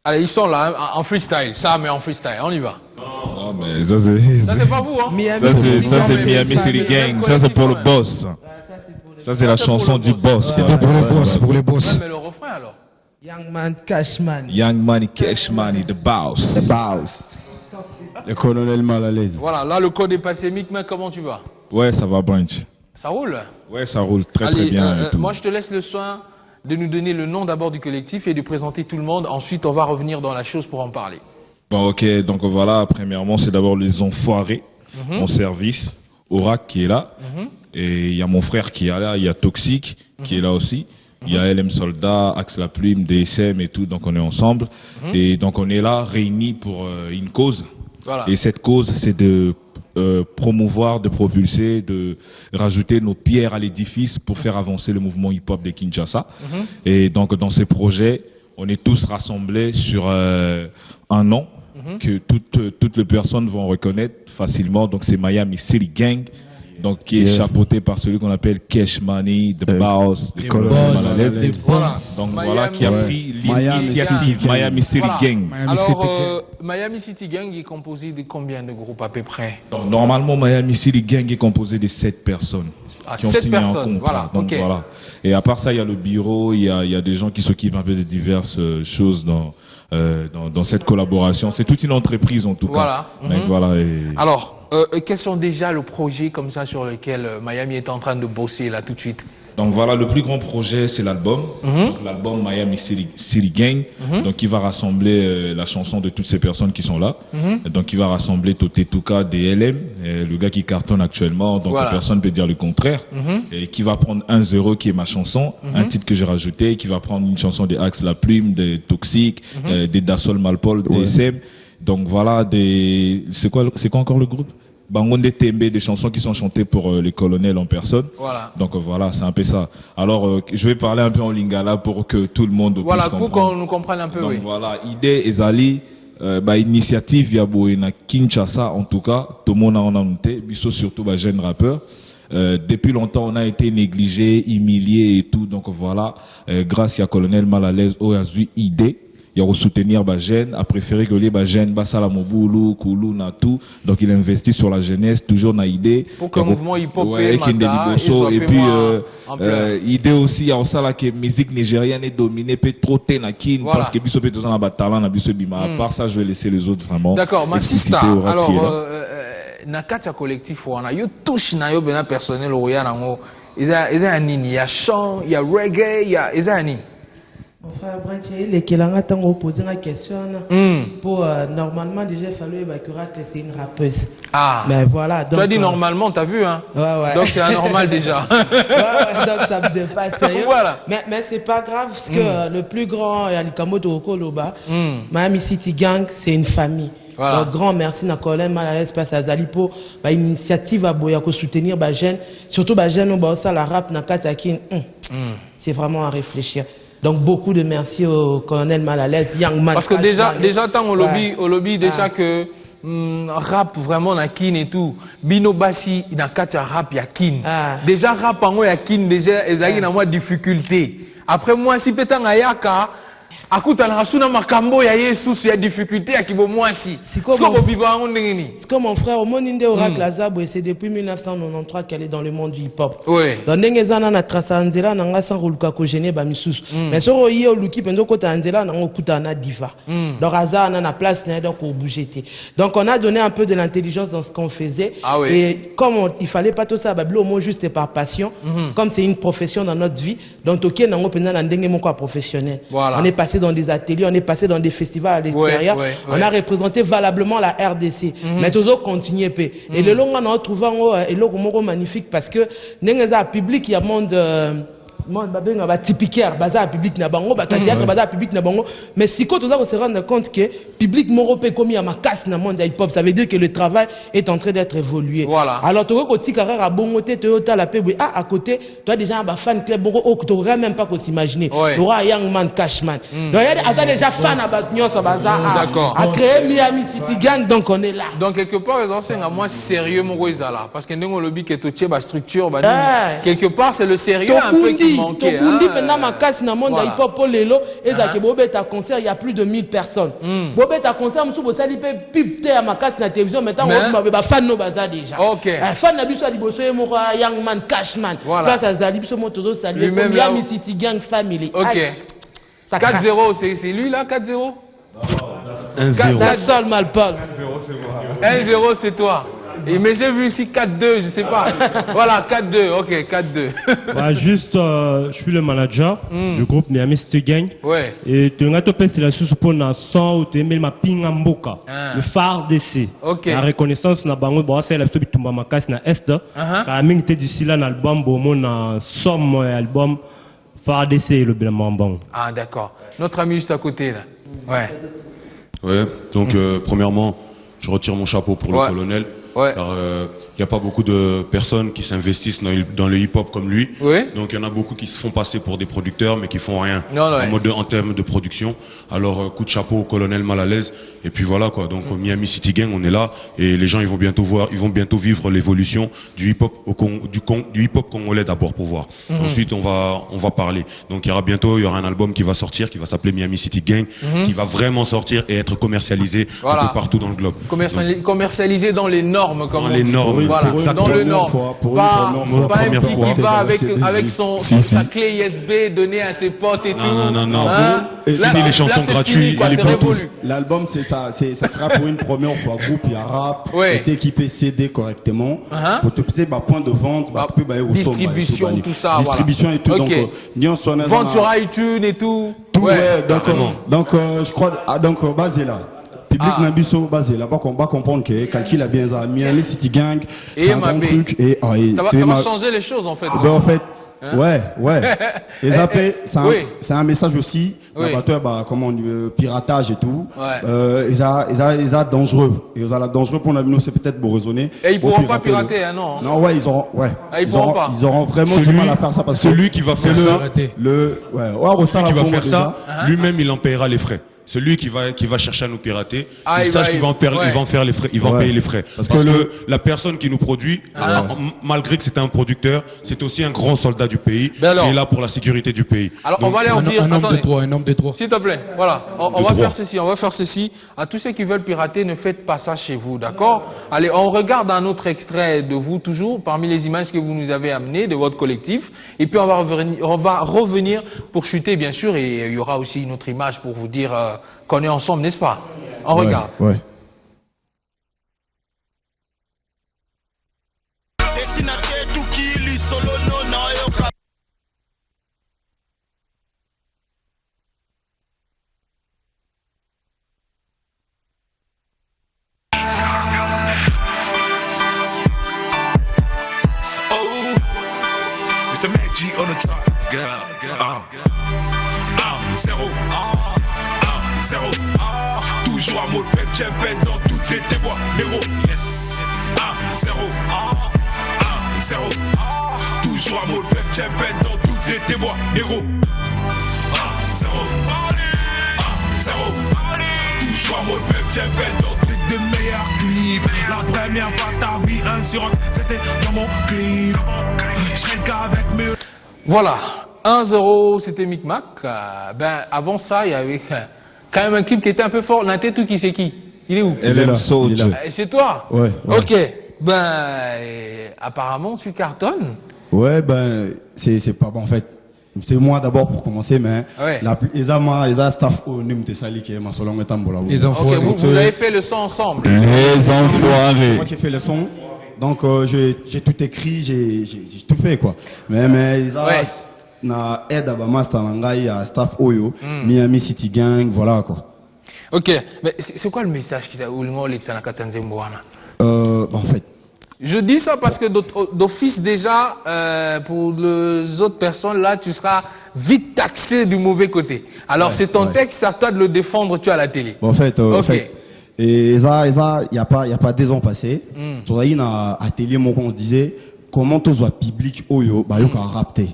Allez, ils sont là, hein, en freestyle. Ça, mais en freestyle. On y va. Non, mais ça, c'est. Ça, c'est pas vous, hein. Ça, c'est Miami City Gang. Ça, c'est pour le boss. Ça, c'est la chanson du boss. C'est pour les boss, pour les boss. Ouais, mais le refrain, alors. Young man, cash man. Young money, cash money, the boss. The boss. Le colonel mal à l'aise. Voilà, là, le code est passé. Mick, mais comment tu vas? Ouais, ça va, Branch. Ça roule? Ouais, ça roule très Allez, bien. Et tout. moi, je te laisse le soin de nous donner le nom d'abord du collectif et de présenter tout le monde. Ensuite, on va revenir dans la chose pour en parler. Bon, ok, donc voilà, premièrement, c'est d'abord les enfoirés, mon service, Orac qui est là, et il y a mon frère qui est là, il y a Toxic qui est là aussi, il y a LM Soldat, Axe la Plume, DSM et tout, donc on est ensemble, et donc on est là, réunis pour une cause, Voilà. et cette cause, c'est de promouvoir, de propulser, de rajouter nos pierres à l'édifice pour faire avancer le mouvement hip-hop de Kinshasa, et donc dans ces projets, on est tous rassemblés sur un nom que toutes les personnes vont reconnaître facilement. Donc c'est Miami City Gang, donc qui est chapeauté par celui qu'on appelle Cash Money, The Boss, The Colonel Malalève. Donc voilà qui a pris l'initiative Miami City Voilà. Gang. Alors, Miami City Gang est composé de combien de groupes à peu près? Donc normalement Miami City Gang est composé de 7 personnes. Ah, Qui ont 7 signé un personnes, contrat. voilà, Donc ok. voilà. Et à part ça, il y a le bureau, il y a des gens qui s'occupent un peu de diverses choses dans cette collaboration. C'est toute une entreprise en tout Voilà. cas. Donc voilà. Et... Alors, quels sont déjà le projet comme ça sur lequel Miami est en train de bosser là tout de suite? Donc voilà, le plus grand projet, c'est l'album. Donc l'album Miami City Gang, donc qui va rassembler la chanson de toutes ces personnes qui sont là. Donc qui va rassembler Totetuka, DLM, le gars qui cartonne actuellement, donc Voilà. personne ne peut dire le contraire. Et qui va prendre 1-0 qui est ma chanson, un titre que j'ai rajouté, qui va prendre une chanson des Axe la Plume, des Toxic, des Dassol Malpol, des SM. Donc voilà, c'est quoi encore le groupe? Bangonde Tembe, des chansons qui sont chantées pour les colonels en personne. Voilà. Donc voilà, c'est un peu ça. Alors, je vais parler un peu en lingala pour que tout le monde Voilà, puisse pour comprendre. qu'on nous comprenne un peu, Donc oui. voilà, idée ezali initiative ya boye na Kinshasa en tout cas, tout le monde en a noté, biso surtout jeune rappeur. Depuis longtemps, on a été négligé, humilié et tout. Donc voilà, grâce à Colonel Malalèze, on a eu idée. Il a soutenir Bajen, a préféré que les Bajen, Basala Moboulou, Koulou, na tout. Donc il investit sur la jeunesse, toujours na idée. Pour que le mouvement hip-hop ouais, et puis idée aussi, il y a ça là que musique nigérienne est dominée, peut trop tenakin, Voilà. parce que biso peut dans la talent, na biso bima. À part ça, je vais laisser les autres vraiment. D'accord, ma expliciter sister. au rap Alors, qui est là. na kati ya collectif wana, yo touche na yo bena personnel au ya nango. Eza ya nini? Il y a chant, il y a reggae, il y a eza ya nini? Mon frère Branch, il est qu'il a posé une question. Pour normalement, déjà, il fallait que c'est une rappeuse. Ah. Mais voilà. Donc, Tu as dit normalement, t'as vu, hein? Ouais, ouais. Donc c'est anormal déjà. Ouais, donc ça me dépasse sérieux. Voilà. Mais c'est pas grave parce que le plus grand, Yanikamoto Okoloba, Miami City Gang, c'est une famille. Voilà. Donc grand merci à Colin Malalès parce à Zalipo, initiative à Boya pour soutenir les jeunes, surtout les jeunes au ça la rap na Katakin. C'est vraiment à réfléchir. Donc beaucoup de merci au colonel Malalès, Young Man. Parce que déjà tant au lobby déjà que rap vraiment na kin et tout. Bino Bassi na katia rap ya kin. Déjà rap en ya kin déjà ezaki na moi difficulté. Après moi si pétan ayaka akuta na rasuna makambo ya Yesu ya difficulté ya kibo mwasi. C'est comme mon frère au monde inde Oracle Lazabo et c'est depuis 1993 qu'elle est dans le monde du hip-hop. Oui. Dans ndengezana na trasanzela na ngasa ruluka ko gêner ba misusu. Mais so yi o luki penzo ko tanzela na ngokuta na diva. Donc hasard na place na donc au bouger. Donc on a donné un peu de l'intelligence dans ce qu'on faisait. Ah oui. Et comme il fallait pas tout ça bablo au moins juste par passion, comme c'est une profession dans notre vie, donc OK na ngopena na ndenge moko professionnel. Voilà. On est passé dans des ateliers, on est passé dans des festivals à l'extérieur, on a représenté valablement la RDC. Mais toujours continuer peu. Et le long on a trouvé et le magnifique parce que n'engeza public il y a monde moi babenga ba typicaire bazar public na bango ba théâtre bazar public na bango mais si quand on se rendre compte que public moropé comme il y a ma casse na monde hip hop ça veut dire que le travail est en train d'être évolué. Voilà. Alors tu ko tikara ra bongoté Toyota la peb à côté toi déjà un fan club bongo oh tu aurais même pas qu'on s'imaginer. Aura Young Man Cashman. Donc il y a déjà fan à batnion sur bazar. D'accord. A créé Miami City Gang donc on est là. Donc quelque part ils enseignent à moi sérieux mon là parce que nous lobby que tu ba structure quelque part c'est le sérieux un peu qui te manquer. Tobundi pendant ma casse na monde hip hop lelo ezake bobeta concert il y a plus de 1000 personnes. Bobeta concert musu bosali pe pipte à ma casse na télévision maintenant on ba fan no baza déjà. Fan na biso liboso e moko Young Man Cashman. Place à Zali biso moto saluer comme Miami City Gang Family. OK. 4-0 c'est lui là 4-0. 1-0. La seule Malpol. 1-0 c'est toi. Mais j'ai vu ici 4-2, je sais pas. Voilà, 4-2, ok, 4-2. Bah, juste, je suis le manager du groupe Miami City Gang. Ouais. Et tu as c'est la source pour un son où tu as mis ma pingamboka, le phare d'essai. Ok. La reconnaissance na bango, bah, c'est la petite tumba makas na est. Quand même, tu d'ici là, l'album, bon, na somme album phare d'essai le blanc bon. Ah, d'accord. Notre ami juste à côté là. Ouais. Ouais. Donc, premièrement, je retire mon chapeau pour le colonel. Ouais. Car il n'y a pas beaucoup de personnes qui s'investissent dans le hip-hop comme lui. Oui. Donc il y en a beaucoup qui se font passer pour des producteurs mais qui font rien en termes de production. Alors coup de chapeau au colonel Malalaise. Et puis voilà quoi. Donc Miami City Gang, on est là et les gens ils vont bientôt vivre l'évolution du hip-hop du hip-hop congolais d'abord pour voir. Ensuite on va parler. Donc il y aura un album qui va sortir qui va s'appeler Miami City Gang qui va vraiment sortir et être commercialisé un peu partout dans le globe. Commercialisé dans les normes comme dans les normes. Voilà, dans le norme. Pas un petit qui va avec sa clé USB donnée à ses potes et tout. Non. Hein? Fini les chansons gratuites. L'album, ça sera pour une première fois. Groupe, il y a rap, est équipé CD correctement. Pour te passer point de vente, distribution, tout ça. Distribution et tout. Donc, vente sur iTunes et tout. Ouais, donc, je crois, donc, basé là. Public Nabiso basé là-bas qu'on va comprendre que calcul a bien ça Miami City Gang c'est un bon truc et ça va changer les choses en fait. En fait ouais et c'est un message aussi comment piratage et tout ils a dangereux et ils ont la dangereux pour nous c'est peut-être pour raisonner et ils pourront pas pirater non ils auront vraiment du mal à faire ça parce que celui qui va faire ça qui va faire ça lui-même il en paiera les frais. Celui qui va chercher à nous pirater, il sache qu'il va en faire les frais, il va en payer les frais. Parce que la personne qui nous produit, malgré que c'est un producteur, c'est aussi un grand soldat du pays qui est là pour la sécurité du pays. Alors on va aller en dire un homme de droit. S'il te plaît, voilà, on va faire ceci. À tous ceux qui veulent pirater, ne faites pas ça chez vous, d'accord? Allez, on regarde un autre extrait de vous toujours parmi les images que vous nous avez amenées de votre collectif, et puis on va revenir pour chuter bien sûr, et il y aura aussi une autre image pour vous dire qu'on est ensemble, n'est-ce pas? On regarde. Ouais. Mr. Mag on the track, zéro. Toujours un mot de pep, champion dans toutes les témoins. Néro, yes. 0. Toujours un mot de pep, champion dans toutes les témoins. Néro. 0. Toujours un mot de pep, champion dans toutes les meilleurs clips. La première fois ta vie, un siroc, c'était dans mon clip. Je serais le gars avec mes. Voilà. 1-0, c'était Micmac. Avant ça, il y avait quand même un clip qui était un peu fort. L'interview qui c'est qui? Il est où? LM Soldier. C'est toi? Ouais. Ok. Apparemment, tu cartonnes. Ouais, c'est pas bon en fait. C'est moi d'abord pour commencer, mais les staff au Num Tessali qui est ma solon et tambola. Les enfoirés. Vous avez fait le son ensemble. Les enfoirés. Moi qui ai fait le son. Donc j'ai tout écrit, j'ai tout fait quoi. Mais ils na aide à master nangai à staff Oyo, Miami City Gang, voilà quoi. Ok, mais c'est quoi le message qu'il a eu en fait, je dis ça parce que d'office déjà, pour les autres personnes là, tu seras vite taxé du mauvais côté. Alors c'est ton texte, c'est à toi de le défendre, tu as la télé. En fait, et ça, il y a pas 2 ans passés, tu as eu un atelier on se disait comment tu vois public oyo ba yo ka rapter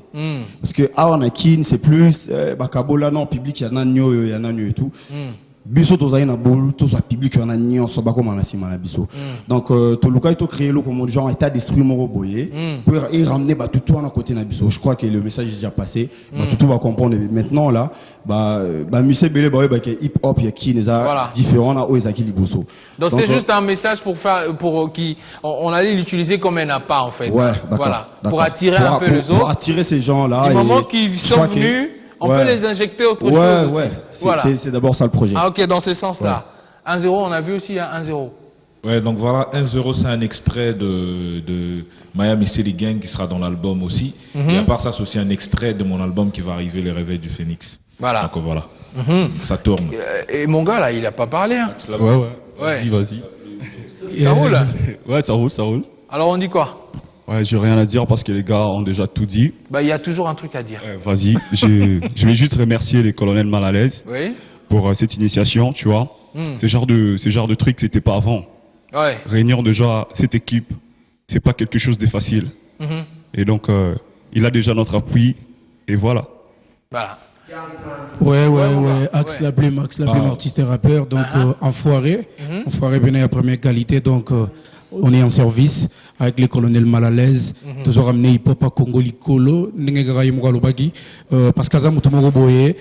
parce que awana kin c'est plus bakabola non public il y en a et tout biso tozali na boule toza public on a nyonso ba comme na sima na biso donc to luka to créer le comme genre état d'esprit moko boyé pour y ramener ba tout à côté na biso. Je crois que le message est déjà passé, ba tout va comprendre maintenant là ba monsieur belé ba que hip hop ya qui les a différents na oezaki liboso. Donc c'était juste un message pour faire pour qui on allait l'utiliser comme un appât en fait. Ouais, voilà, pour attirer un peu les autres. Pour attirer ces gens là. Du moment qu'ils sont venus, on peut les injecter autre chose aussi. Ouais, voilà. C'est d'abord ça le projet. Ah ok, dans ce sens-là. 1-0, on a vu aussi 1-0. Ouais, donc voilà, 1-0, c'est un extrait de Miami City Gang qui sera dans l'album aussi. Et à part ça, c'est aussi un extrait de mon album qui va arriver, Les Réveils du Phénix. Voilà. Donc voilà, ça tourne. Et mon gars là, il a pas parlé. Hein. Ouais. Vas-y. Ça roule. Ouais, ça roule. Alors on dit quoi? Ouais, j'ai rien à dire parce que les gars ont déjà tout dit. Bah, il y a toujours un truc à dire. Vas-y, je vais juste remercier les colonels mal à l'aise pour cette initiation, tu vois. Ce genre de truc, c'était pas avant. Ouais. Réunir déjà cette équipe, c'est pas quelque chose de facile. Et donc, il a déjà notre appui, et voilà. Voilà. Ouais. Axe la Blume, artiste et rappeur. Donc, Enfoiré venait à première qualité. Donc, on est en service avec les colonels mal à l'aise. Toujours ramené hip-hop à Congo Likolo. Parce qu'à Zamutomoro Boye,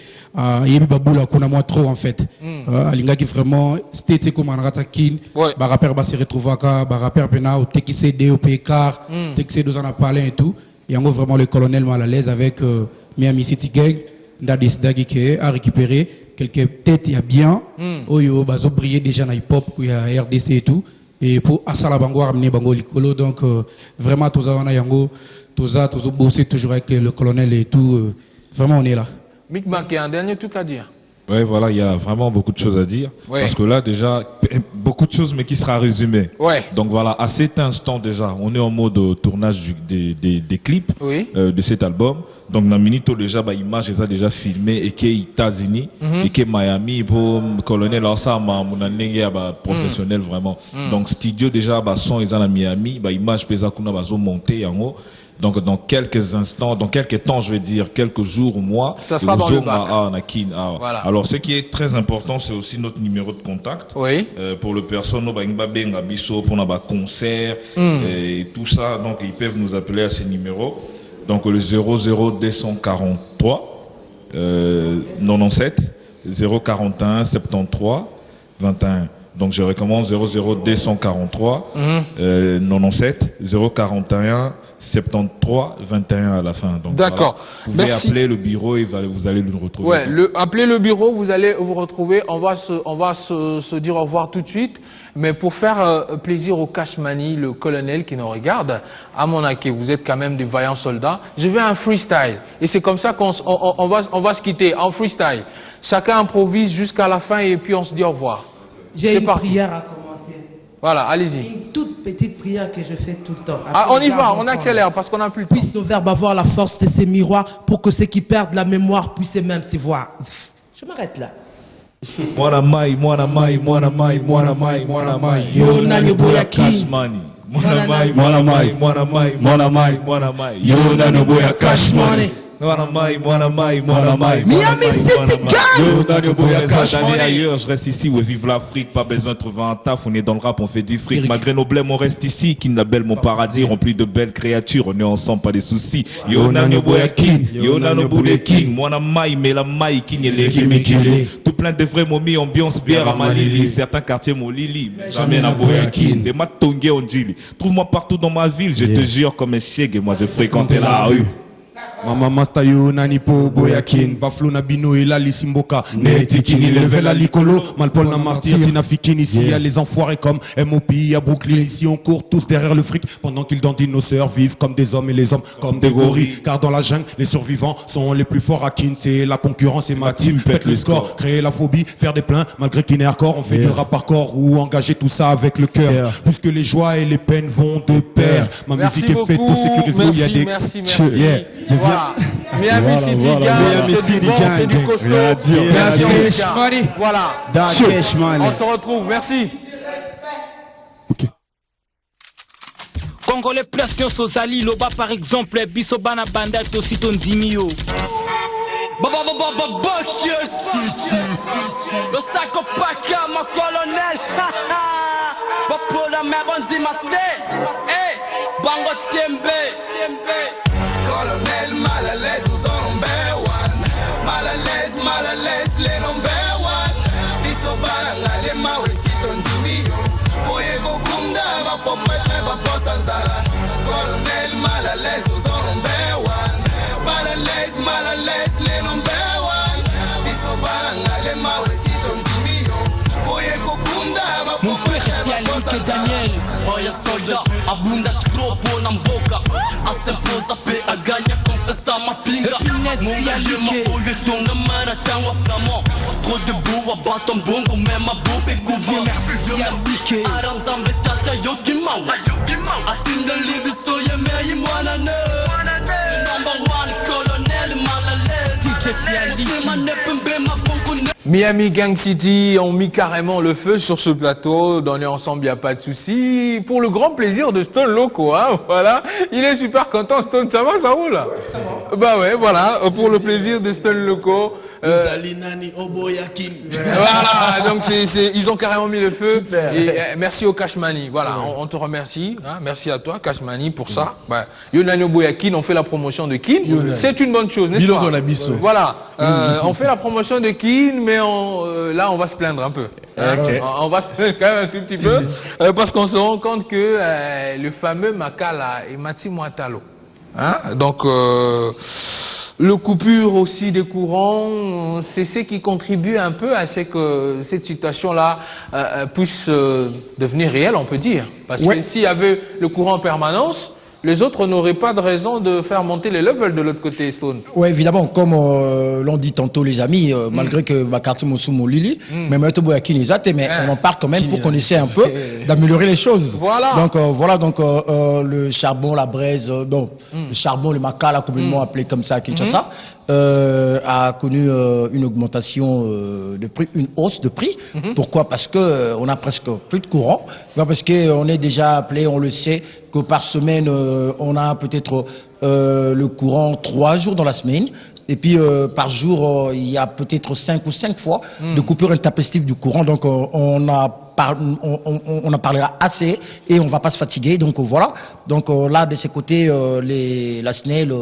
Yebi Baboula, qu'on a moins trop en fait. Alinga qui vraiment, c'était comme un ratakin. Rappeur va se retrouver à rappeur Pena, au TKCD, au Pécar, TKC2 en a parlé et tout. Et en gros, vraiment, les colonels mal à l'aise avec Miami City Gang. Dadis Dagike a récupéré quelques têtes, il y a bien. Oyo, bazo briller déjà dans hip-hop, il y a RDC et tout. Et pour Asala Bango ramener Bango Likolo. Donc, vraiment, tous on a yango, tous bossé toujours avec le colonel et tout. Vraiment, on est là. Mick Mac, un dernier truc à dire. Ouais, voilà, il y a vraiment beaucoup de choses à dire. Parce que là, déjà, beaucoup de choses, mais qui sera résumé. Donc voilà, à cet instant déjà, on est en mode tournage des clips de cet album. Donc, dans Minito, déjà, image, ils ont déjà filmé, et qui est États-Unis, et qui est Miami, pour colonel, ça, professionnel, vraiment. Donc, studio, déjà, son, ils ont à Miami, image, pesa, kuna, monté, en haut. Donc, dans quelques instants, dans quelques temps, je vais dire, quelques jours ou mois, ça sera dans le bac. Voilà. Alors, ce qui est très important, c'est aussi notre numéro de contact. Pour le personne, pour nos concerts, et tout ça. Donc, ils peuvent nous appeler à ces numéros. Donc, le 00243, 97, 041, 73, 21. Donc, je recommence 00243, 97, 041, 73, 21 à la fin. Donc, d'accord. Voilà. Vous pouvez appeler le bureau et vous allez nous retrouver. Ouais, appelez le bureau, vous allez vous retrouver. On va se dire au revoir tout de suite. Mais pour faire plaisir au Cash Money, le colonel qui nous regarde, à Monaké, vous êtes quand même des vaillants soldats. Je vais un freestyle. Et c'est comme ça qu'on va se quitter en freestyle. Chacun improvise jusqu'à la fin et puis on se dit au revoir. J'ai une prière à commencer. Voilà, allez-y. Une toute petite prière que je fais tout le temps. On y va, on accélère parce qu'on n'a plus le temps. Puisse nos verbes avoir la force de ces miroirs pour que ceux qui perdent la mémoire puissent même s'y voir. Je m'arrête là. Mwana mai, yo nani boya Cash Money. Mwana mai, yo nani boya Cash Money. Miami City Gang. Ailleurs, je reste ici, ouais, vive l'Afrique, pas besoin de trouver un taf, on est dans le rap, on fait du fric. Malgré nos blèmes, on reste ici, Kin labelle mon paradis, rempli de belles créatures, on est ensemble, pas des soucis. Yo nano boya king, yo nano boule king, mwana mai, mais la mai, king et les kimikili. Tout plein de vrais momies, ambiance bière à Malili, certains quartiers Molili, jamais na boya king, des matongé on jili. Trouve-moi partout dans ma ville, je te jure comme un chèque, et moi je fréquentais la rue. Mama Master yo nani po boyakin Baflo na bino et la lisimboka Netikini level à l'icolo Malpol na martyr Tina Fikini ici y'a les enfoirés comme MOP à Brooklyn ici on court tous derrière le fric Pendant qu'ils dandinent nos sœurs vivent comme des hommes et les hommes comme des gorilles Car dans la jungle les survivants sont les plus forts à Kin C'est la concurrence et ma team pète le score Créer la phobie, faire des pleins malgré qu'il n'est hardcore On fait du rap hardcore ou engager tout ça avec le cœur Puisque les joies et les peines vont de pair Ma musique est faite pour sécuriser où il y a des Merci. Voilà. Miami City Gang, c'est du bon, c'est du costaud. Merci. Voilà. On se retrouve. Merci. Congolais plus sozali loba par exemple biso bana banda to siton dimio. Lo saco paca, mon colonel. Popola meronzi mate. Bango tembe. Colonel mal à l'aise, nous en number one. Mal à l'aise, les number one. Diso baranga le mawe sito nzimio. Oye go kunda, va faut petre va posa zala. Colonel mal à l'aise, nous en number one. Mal à l'aise, les number one. Diso baranga le mawe sito nzimio. Oye go kunda, va faut petre va posa zala. Daniel, oya soldat, abunda tropo na mboka. Asempoza pe aganya confessa mapinga. Mongaliema oyo tonga mana tangwa flamand. Trop de boue à bâton bongo même à boube et coupe. Merci à Aranzambe tata yokimawa. Atinda libiso yeme yimwanane. Number one colonel malalaise. DJ Sialiki. Miami Gang City ont mis carrément le feu sur ce plateau. Dans les ensembles, il n'y a pas de souci. Pour le grand plaisir de Stone Loco, hein, voilà. Il est super content, Stone. Ça va, ça roule? Bah ouais, voilà. Pour le plaisir de Stone Loco. Voilà, donc ils ont carrément mis le feu. Et merci au Cashmani. Voilà, on te remercie. Hein, merci à toi, Cashmani, pour ça. Yonani Oboyakin, on fait la promotion de Kin. C'est une bonne chose, n'est-ce pas? Voilà, on fait la promotion de Kin, mais là, on va se plaindre un peu. Okay. On va se plaindre quand même un tout petit peu, parce qu'on se rend compte que le fameux Makala est Mati Mwatalo. Hein? Donc, le coupure aussi des courants, c'est ce qui contribue un peu à ce que cette situation-là puisse devenir réelle, on peut dire. Parce que s'il y avait le courant en permanence, les autres n'auraient pas de raison de faire monter les levels de l'autre côté, Stone. Oui, évidemment, comme l'ont dit tantôt les amis, malgré que Bakarti Moussoumou Lili, mais on en parle quand même pour qu'on essaie un peu d'améliorer les choses. Voilà. Donc, le charbon, la braise, le charbon, le makala, communément appelé comme ça à Kinshasa, a connu une augmentation de prix, une hausse de prix. Pourquoi? Parce que on a presque plus de courant. Parce qu'on est déjà appelé, on le sait, que par semaine, on a peut-être le courant 3 jours dans la semaine. Et puis, par jour, il y a peut-être 5 fois de coupure intempestive du courant. Donc, on en parlera assez et on va pas se fatiguer. Donc, voilà. Donc, là, de ces côtés, la SNEL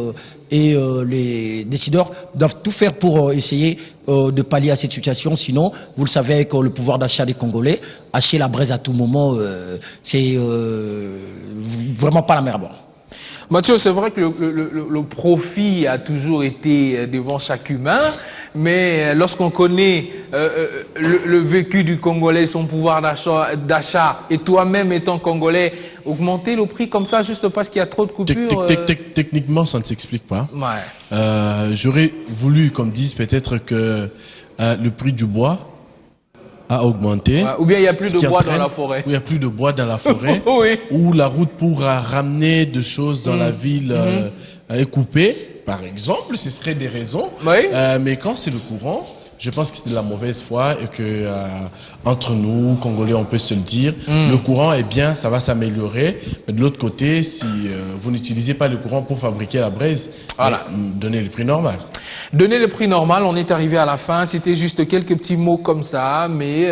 et les décideurs doivent tout faire pour essayer de pallier à cette situation. Sinon, vous le savez, avec le pouvoir d'achat des Congolais, acheter la braise à tout moment, c'est vraiment pas la mer à boire. Mathieu, c'est vrai que le profit a toujours été devant chaque humain, mais lorsqu'on connaît le vécu du Congolais, son pouvoir d'achat, et toi-même étant Congolais, augmenter le prix comme ça juste parce qu'il y a trop de coupures... Techniquement, ça ne s'explique pas. Ouais. J'aurais voulu, comme disent peut-être, que le prix du bois a augmenté. Ouais, ou bien il n'y a plus de bois dans la forêt. Ou il n'y a plus de bois dans la forêt. Oui. Ou la route pour ramener des choses dans la ville est coupée. Par exemple, ce serait des raisons. Oui. Mais quand c'est le courant, je pense que c'est de la mauvaise foi et que entre nous, Congolais, on peut se le dire. Le courant est bien, ça va s'améliorer. Mais de l'autre côté, si vous n'utilisez pas le courant pour fabriquer la braise, voilà, donnez le prix normal. Donner le prix normal, on est arrivé à la fin. C'était juste quelques petits mots comme ça. Mais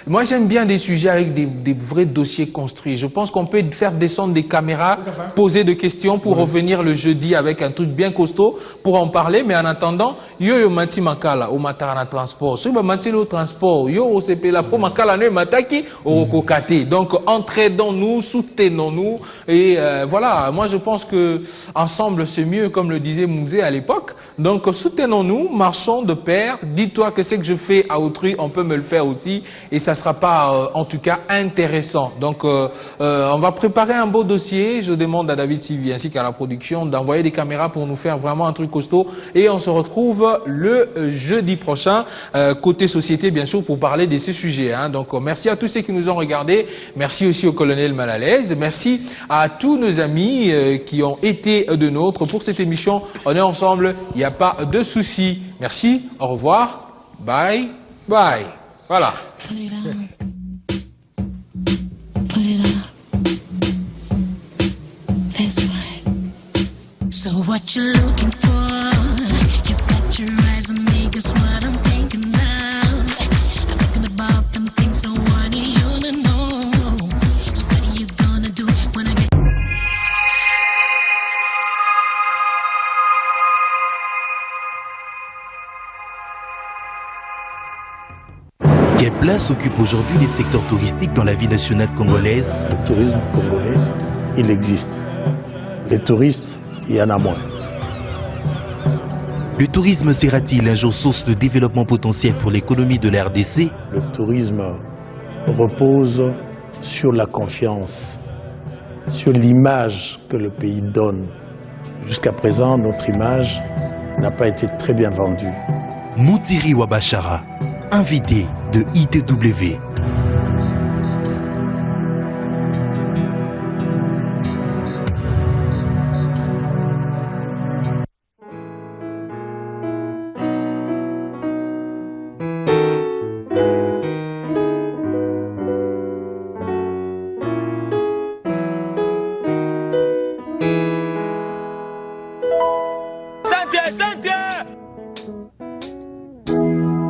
moi, j'aime bien des sujets avec des vrais dossiers construits. Je pense qu'on peut faire descendre des caméras, poser des questions pour revenir le jeudi avec un truc bien costaud pour en parler. Mais en attendant, yo mati makala au matana transport. Si vous mati le transport, yo OCP la pour makala ne mataki au kokate. Donc entraidons-nous, soutenons-nous et voilà. Moi, je pense que ensemble c'est mieux, comme le disait Mouzé à l'époque. Donc soutenons-nous, marchons de pair. Dis-toi que ce que je fais à autrui, on peut me le faire aussi et ça sera pas en tout cas intéressant. Donc on va préparer un beau dossier. Je demande à David Sylvie ainsi qu'à la production d'envoyer des caméras pour nous faire vraiment un truc costaud et on se retrouve le jeudi prochain côté société bien sûr pour parler de ces sujets. Hein. Donc merci à tous ceux qui nous ont regardés. Merci aussi au colonel Malalaise. Merci à tous nos amis qui ont été de nôtres pour cette émission. On est ensemble. Il n'y a pas de souci. Merci. Au revoir. Bye. Bye. Voilà. Put it on. That's right. So what you looking for? You got your eyes on me, guess what I'm thinking now? I'm thinking about them things I want you to know. So what are you gonna do when I get... Quelle place occupent aujourd'hui les secteurs touristiques dans la vie nationale congolaise? Le tourisme congolais, il existe. Les touristes, il y en a moins. Le tourisme sera-t-il un jour source de développement potentiel pour l'économie de la RDC? Le tourisme repose sur la confiance, sur l'image que le pays donne. Jusqu'à présent, notre image n'a pas été très bien vendue. Moutiri Wabachara, invité de ITW.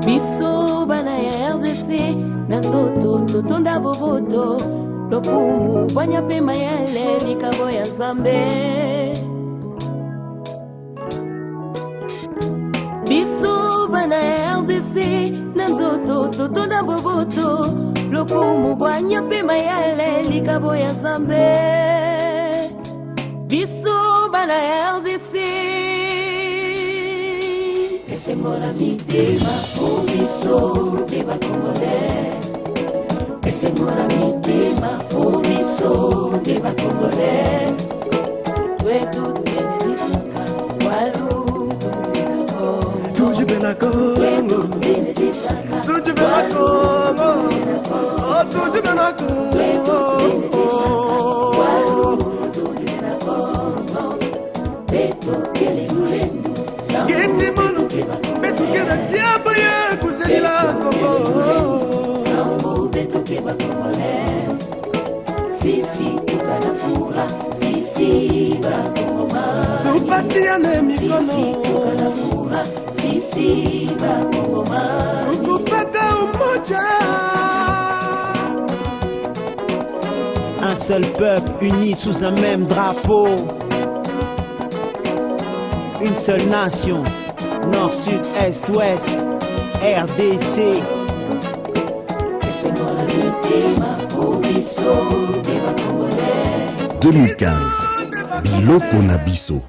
Biso bana ya RDC na nzoto totonda boboto lokumu banya pe mayele likabo ya Nzambe. Biso bana ya RDC na nzoto totonda boboto lokumu banya pe mayele likabo ya Nzambe. Biso bana ya RDC Esengola mitema omiso deba Congolais. Esengola mitema omiso deba Congolais. Wetu tiene disaka walu tuji benako. Wetu tiene disaka tuji benako. Oh tuji benako. Wetu tiene disaka walu tuji benako. Wetu kele mulendu. Geti manu, betu kena diabo ya kuzelila Kongo. Sambo betu keba Congolais. Sisi tukanafura, sisi bakongomani. Tupatiane mikono. Sisi tukanafura, sisi bakongomani. Tukupata umoja. Un seul peuple uni sous un même drapeau. Une seule nation, nord, sud, est, ouest, RDC. 2015, Biloko na biso.